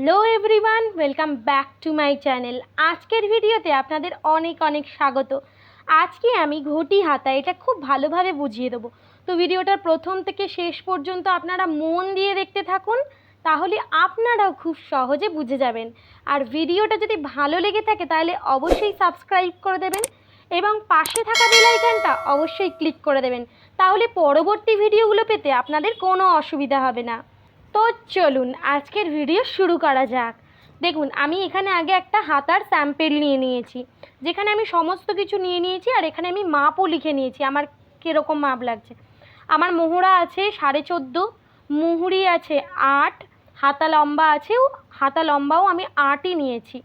Hello everyone, welcome back to my channel. আজকের ভিডিওতে আপনাদের অনেক অনেক স্বাগত। আজকে আমি ঘটি হাতা এটা খুব ভালোভাবে বুঝিয়ে দেবো। তো ভিডিওটার প্রথম থেকে শেষ পর্যন্ত আপনারা মন দিয়ে দেখতে থাকুন, তাহলে আপনারাও খুব সহজে বুঝে যাবেন। আর ভিডিওটা যদি ভালো লেগে থাকে তাহলে অবশ্যই সাবস্ক্রাইব করে দেবেন এবং পাশে থাকা বেল আইকনটা অবশ্যই ক্লিক করে দেবেন, তাহলে পরবর্তী ভিডিওগুলো পেতে আপনাদের কোনো অসুবিধা হবে না। তো চলুন আজকের ভিডিও শুরু করা যাক। দেখুন, আমি এখানে আগে একটা হাতার স্যাম্পেল নিয়ে নিয়েছি, যেখানে আমি সমস্ত কিছু নিয়ে নিয়েছি। আর এখানে আমি মাপও লিখে নিয়েছি, আমার কীরকম মাপ লাগছে। আমার মোহরা আছে 14.5, মুহুরি আছে 8, হাতা লম্বা আছেও, হাতা লম্বাও আমি 8ই নিয়েছি।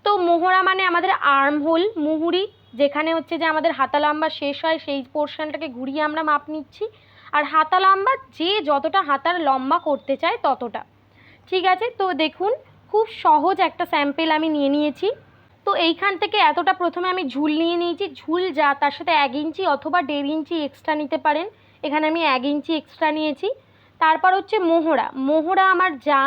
তো মোহরা মানে আমাদের আর্ম হোল, মুহুরি যেখানে হচ্ছে যে আমাদের হাতা লম্বা শেষ হয় সেই পোর্শনটাকে ঘুরিয়ে আমরা মাপ নিচ্ছি। আর হাতা লম্বা যে যতটা হাতার লম্বা করতে চায় ততটা। ঠিক আছে, তো দেখুন খুব সহজ একটা স্যাম্পেল আমি নিয়ে নিয়েছি। তো এইখান থেকে এতটা প্রথমে আমি ঝুল নিয়ে নিয়েছি। ঝুল যা তার সাথে 1 ইঞ্চি অথবা 1.5 ইঞ্চি এক্সট্রা নিতে পারেন। এখানে আমি 1 ইঞ্চি এক্সট্রা নিয়েছি। তারপর হচ্ছে মোহরা। মোহরা আমার যা,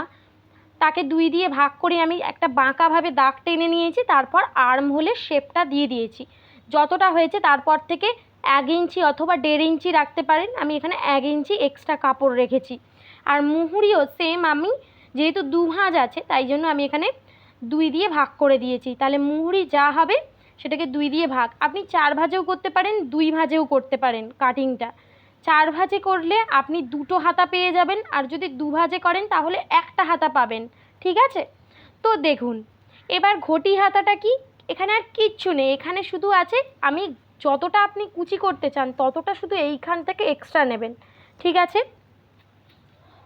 তাকে 2 দিয়ে ভাগ করে আমি একটা বাঁকাভাবে দাগ টেনে নিয়েছি। তারপর আর্ম হোলের শেপটা দিয়ে দিয়েছি। যতটা হয়েছে তারপর থেকে 1 ইঞ্চি অথবা 1.5 ইঞ্চি রাখতে পারেন। আমি এখানে 1 ইঞ্চি এক্সট্রা কাপড় রেখেছি। আর মুহুরিও সেম, আমি যেহেতু 2 ভাঁজ আছে তাই জন্য আমি এখানে 2 দিয়ে ভাগ করে দিয়েছি। তাহলে মুহুরি যা হবে সেটাকে 2 দিয়ে ভাগ। আপনি 4 ভাঁজেও করতে পারেন, 2 ভাঁজেও করতে পারেন। কাটিংটা 4 ভাঁজে করলে আপনি 2টো হাতা পেয়ে যাবেন, আর যদি 2 ভাঁজে করেন তাহলে একটা হাতা পাবেন। ঠিক আছে, তো দেখুন এবার ঘটি হাতাটা কি, এখানে আর কিচ্ছু নেই। এখানে শুধু আছে, আমি যতটা আপনি কুচি করতে চান ততটা শুধু এইখান থেকে এক্সট্রা নেবেন। ঠিক আছে,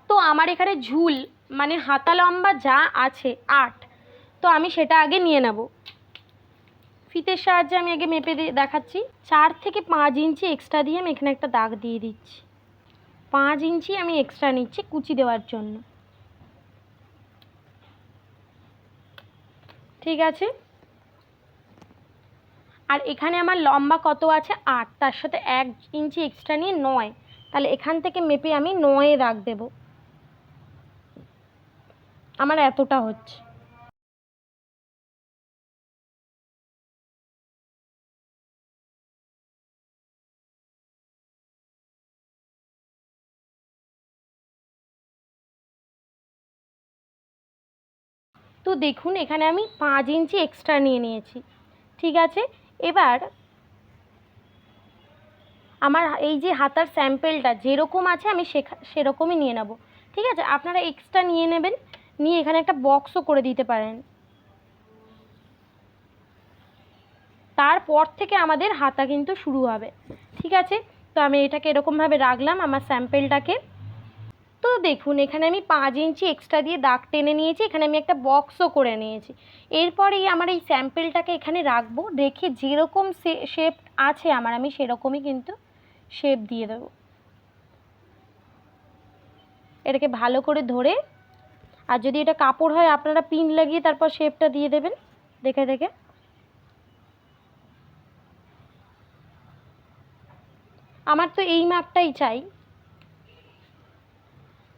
তো আমার এখানে ঝুল মানে হাতা লম্বা যা আছে 8, তো আমি সেটা আগে নিয়ে নেব। ফিতের সাহায্যে আমি আগে মেপে দেখাচ্ছি। 4 থেকে 5 ইঞ্চি এক্সট্রা দিয়ে আমি এখানে একটা দাগ দিয়ে দিচ্ছি। 5 ইঞ্চি আমি এক্সট্রা নিচ্ছি কুচি দেওয়ার জন্য। ঠিক আছে, আর এখানে আমার লম্বা কত আছে 8, তার সাথে 1 ইঞ্চি এক্সট্রা নিয়ে 9, তাহলে এখান থেকে মেপে আমি 9-এ দাগ দেব। আমার এতটা হচ্ছে। তো দেখুন এখানে আমি 5 ইঞ্চি এক্সট্রা নিয়ে নিয়েছি। ঠিক আছে, এবার আমার এই যে হাতার স্যাম্পেলটা যেরকম আছে আমি সেরকমই নিয়ে নেব। ঠিক আছে, আপনারা এক্সট্রা নিয়ে নেবেন, নিয়ে এখানে একটা বক্সও করে দিতে পারেন। তারপর থেকে আমাদের হাতা কিন্তু শুরু হবে। ঠিক আছে, তো আমি এটাকে এরকমভাবে রাখলাম আমার স্যাম্পেলটাকে। তো দেখুন এখানে আমি 5 ইঞ্চি এক্সট্রা দিয়ে দাগ টেনে নিয়েছি, এখানে আমি একটা বক্সও করে নিয়েছি। এরপরেই আমার এই স্যাম্পেলটাকে এখানে রাখবো, রেখে যেরকম শেপ আছে আমার, আমি সেরকমই কিন্তু শেপ দিয়ে দেবো। এটাকে ভালো করে ধরে, আর যদি এটা কাপড় হয় আপনারা পিন লাগিয়ে তারপর শেপটা দিয়ে দেবেন দেখে দেখে। আমার তো এই মাপটাই চাই।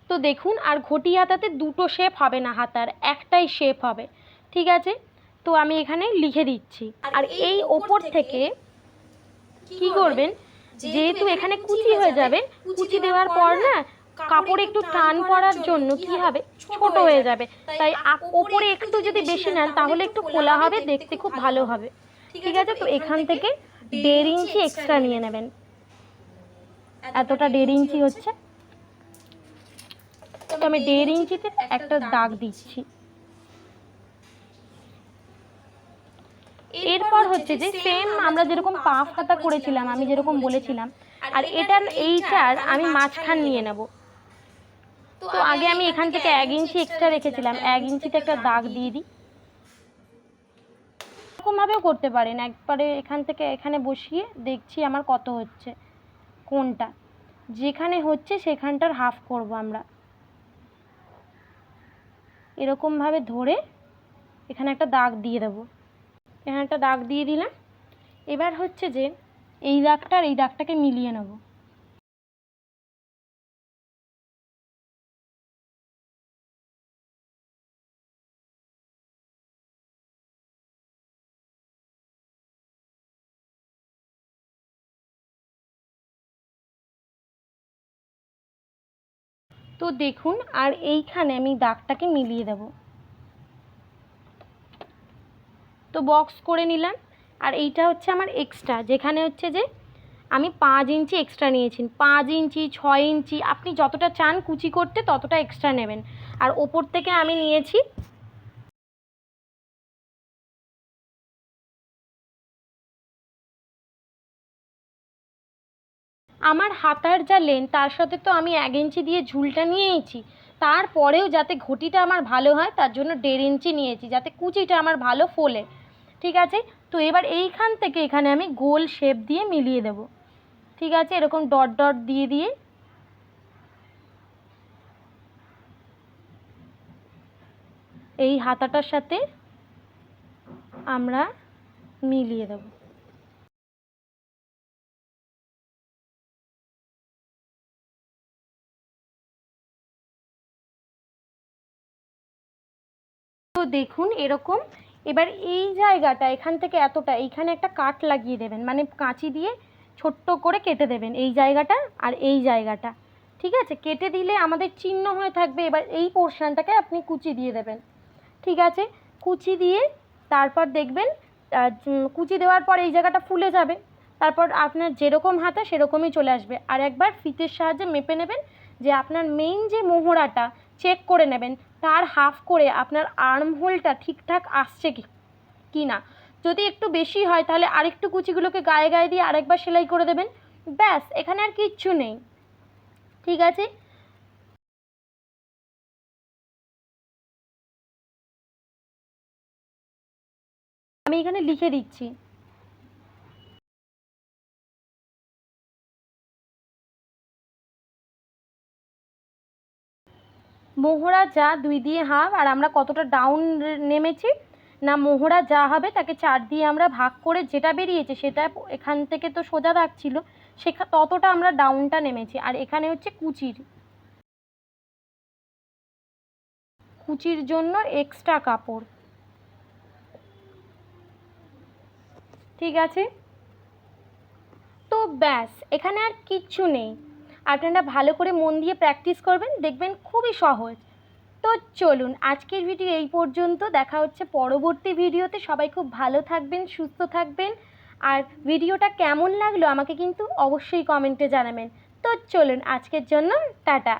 তো দেখুন, আর ঘটি হাতাতে 2টো শেপ হবে না, হাতার একটাই শেপ হবে। ঠিক আছে, তো আমি এখানে লিখে দিচ্ছি। আর এই ওপর থেকে কি করবেন, যেহেতু এখানে কুচি হয়ে যাবে, কুচি দেওয়ার পর না কাপড়ে একটু টান পড়ার জন্য কি হবে, ছোট হয়ে যাবে। তাই ওপরে একটু যদি বেশি নেন তাহলে একটু খোলা হবে, দেখতে খুব ভালো হবে। ঠিক আছে, তো এখান থেকে 1.5 ইঞ্চি এক্সট্রা নিয়ে নেবেন। এতটা 1.5 ইঞ্চি হচ্ছে, তো আমি 1.5 ইঞ্চিতে একটা দাগ দিচ্ছি। এরপর হচ্ছে যে সেম আমরা যেরকম পাফ হাতা করেছিলাম, আমি যেরকম বলেছিলাম, আর এইটার আমি মাঝখান নিয়ে নেব। তো আগে আমি এখান থেকে 1 ইঞ্চি এক্সট্রা রেখেছিলাম, 1 ইঞ্চিতে একটা দাগ দিয়ে দিই। এরকমভাবেও করতে পারেন, একবারে এখান থেকে এখানে বসিয়ে দেখছি আমার কত হচ্ছে, কোনটা যেখানে হচ্ছে সেখানটার হাফ করব আমরা। এরকমভাবে ধরে এখানে একটা দাগ দিয়ে দেবো। এখানে একটা দাগ দিয়ে দিলাম। এবার হচ্ছে যে এই দাগটা আর এই দাগটাকে মিলিয়ে নেব। তো দেখুন, আর এইখানে আমি দাগটাকে মিলিয়ে দেব। তো বক্স করে নিলাম। আর এইটা হচ্ছে আমার এক্সট্রা, যেখানে হচ্ছে যে আমি 5 ইঞ্চি এক্সট্রা নিয়েছি। 5 ইঞ্চি 6 ইঞ্চি আপনি যতটা চান কুচি করতে ততটা এক্সট্রা নেবেন। আর ওপর থেকে আমি নিয়েছি আমার হাতার যা লেন্থ তার সাথে তো আমি 1 ইঞ্চি দিয়ে ঝুলটা নিয়েছি, তারপরেও যাতে ঘটিটা আমার ভালো হয় তার জন্য 1.5 ইঞ্চি নিয়েছি, যাতে কুচিটা আমার ভালো ফোলে। ঠিক আছে, তো এবার এইখান থেকে এখানে আমি গোল শেপ দিয়ে মিলিয়ে দেব। ঠিক আছে, এরকম ডট ডট দিয়ে দিয়ে এই হাতাটার সাথে আমরা মিলিয়ে দেব। তো দেখুন এরকম। এবার এই জায়গাটা এখান থেকে এতটা এইখানে একটা কাট লাগিয়ে দেবেন, মানে কাঁচি দিয়ে ছোট্ট করে কেটে দেবেন এই জায়গাটা আর এই জায়গাটা। ঠিক আছে, কেটে দিলে আমাদের চিহ্ন হয়ে থাকবে। এবার এই পোর্শনটাকে আপনি কুচি দিয়ে দেবেন। ঠিক আছে, কুচি দিয়ে তারপর দেখবেন কুচি দেওয়ার পর এই জায়গাটা ফুলে যাবে। তারপর আপনার যেরকম হাতা সেরকমই চলে আসবে। আর একবার ফিতের সাহায্যে মেপে নেবেন যে আপনার মেইন যে মোহরাটা চেক করে নেবেন তার হাফ করে আপনার আর্ম হোলটা ঠিকঠাক আসছে কি না। যদি একটু বেশি হয় তাহলে আরেকটু কুচিগুলোকে গায়ে গায়ে দিয়ে আরেকবার সেলাই করে দেবেন। ব্যাস, এখানে আর কিচ্ছু নেই। ঠিক আছে, আমি এখানে লিখে দিচ্ছি। মোহরা যা 2 দিয়ে হাফ, আর আমরা কতটা ডাউন নেমেছি না, মোহরা যা হবে তাকে 4 দিয়ে আমরা ভাগ করে যেটা বেরিয়েছে সেটা এখান থেকে তো সোজা দাগ ছিল, ততটা আমরা ডাউনটা নেমেছি। আর এখানে হচ্ছে কুচির জন্য এক্সট্রা কাপড়। ঠিক আছে, তো ব্যাস, এখানে আর কিচ্ছু নেই। আপনারা ভালো করে মন দিয়ে প্র্যাকটিস করবেন, দেখবেন খুবই সহজ। তো চলুন আজকের ভিডিও এই পর্যন্ত, দেখা হচ্ছে পরবর্তী ভিডিওতে। সবাই খুব ভালো থাকবেন, সুস্থ থাকবেন। আর ভিডিওটা কেমন লাগলো আমাকে কিন্তু অবশ্যই কমেন্টে জানাবেন। তো চলুন আজকের জন্য টাটা।